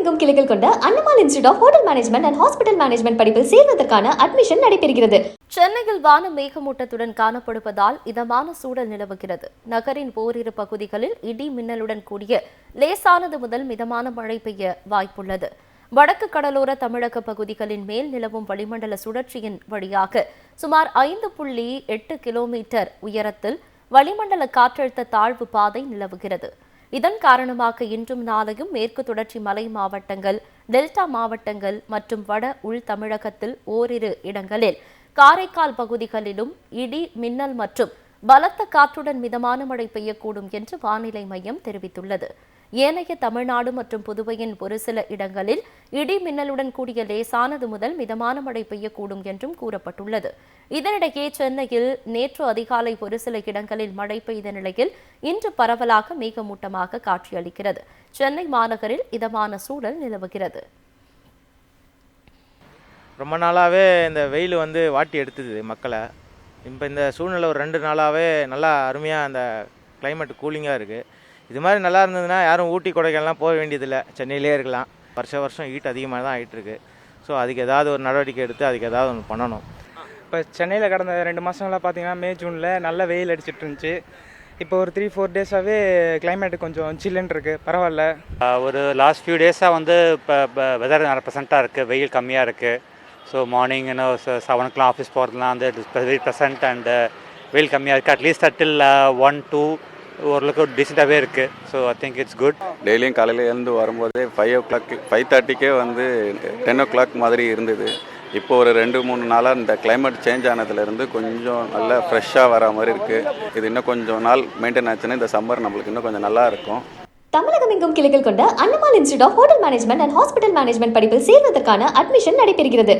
தமிழகமெங்கும் கிளைகள் கொண்ட Annamal institute of hotel management and hospital management படிப்பில் சேர்வதற்கான அட்மிஷன் நடைபெறுகிறது. சென்னையில் வானம் மேகமூட்டத்துடன் காணப்படுவதால் இதமான சூழல் நிலவுகிறது. நகரின் ஓரிரு பகுதிகளில் இடி மின்னலுடன் கூடிய லேசானது முதல் மிதமான மழை பெய்ய வாய்ப்புள்ளது. வடக்கு கடலோர தமிழக பகுதிகளின் மேல் நிலவும் வளிமண்டல சுழற்சியின் வழியாக சுமார் 5.8 கிலோமீட்டர் உயரத்தில் வளிமண்டல காற்றழுத்த தாழ்வு பாதை நிலவுகிறது. இதன் காரணமாக இன்றும் நாளையும் மேற்கு தொடர்ச்சி மலை மாவட்டங்கள், டெல்டா மாவட்டங்கள் மற்றும் வட உள் தமிழகத்தில் ஓரிரு இடங்களில், காரைக்கால் பகுதிகளிலும் இடி மின்னல் மற்றும் பலத்த காற்றுடன் மிதமான மழை பெய்யக்கூடும் என்று வானிலை மையம் தெரிவித்துள்ளது. ஏனைய தமிழ்நாடு மற்றும் புதுவையின் ஒரு சில இடங்களில் இடி மின்னலுடன் கூடிய லேசானது முதல் மிதமான மழை பெய்யக்கூடும் என்றும் கூறப்பட்டுள்ளது. இதனிடையே சென்னையில் நேற்று அதிகாலை ஒரு சில இடங்களில் மழை பெய்த நிலையில் இன்று பரவலாக மேகமூட்டமாக காட்சியளிக்கிறது. சென்னை மாநகரில் இதமான சூழல் நிலவுகிறது. ரொம்ப நாளாகவே இந்த வெயில் வாட்டி எடுத்துது மக்களை. இப்போ இந்த சூழ்நிலை ஒரு 2 நாளாகவே நல்லா அருமையாக அந்த கிளைமேட் கூலிங்காக இருக்குது. இது மாதிரி நல்லா இருந்ததுன்னா யாரும் ஊட்டி கொடைக்கானல்லாம் போக வேண்டியதில்லை, சென்னையிலே இருக்கலாம். வருஷம் ஹீட் அதிகமாக தான் ஆகிட்டுருக்கு. ஸோ அதுக்கு ஏதாவது ஒரு நடவடிக்கை எடுத்து அதுக்கு ஏதாவது ஒன்று பண்ணணும். இப்போ சென்னையில் கடந்த 2 மாதங்களாக பார்த்தீங்கன்னா மே ஜூனில் நல்ல வெயில் அடிச்சிட்டு இருந்துச்சு. இப்போ ஒரு 3-4 டேஸாகவே கிளைமேட்டு கொஞ்சம் சில்லுன்னு இருக்குது, பரவாயில்ல. ஒரு லாஸ்ட் ஃபியூ டேஸாக இப்போ வெதர் நல்ல ப்ரெசண்ட்டாக இருக்குது, வெயில் கம்மியாக இருக்குது. ஸோ மார்னிங் 7 ஆஃபீஸ் போகிறதுலாம் வெரி ப்ரெசன்ட் அண்ட் வெயில் கம்மியாக இருக்குது. அட்லீஸ்ட் அட்டில் 1-2 ஓரளவுக்கு டீசெண்டாகவே இருக்குது. So I think it's good. டெய்லியும் காலையில் எழுந்து வரும்போதே 5 o'clock 5:30க்கே 10 o'clock மாதிரி இருந்தது. இப்போ ஒரு 2-3 நாளாக இந்த கிளைமேட் சேஞ்ச் ஆனதுலேருந்து கொஞ்சம் நல்லா ஃப்ரெஷ்ஷாக வர மாதிரி இருக்குது. இது இன்னும் கொஞ்சம் நாள் மெயின்டைன் ஆச்சுன்னா இந்த சம்மர் நம்மளுக்கு இன்னும் கொஞ்சம் நல்லா இருக்கும். தமிழகமெங்கும் கிளைகள் கொண்ட Annamal institute of hotel management and hospital management படிப்பில் சேர்வதற்கான அட்மிஷன் நடைபெறுகிறது.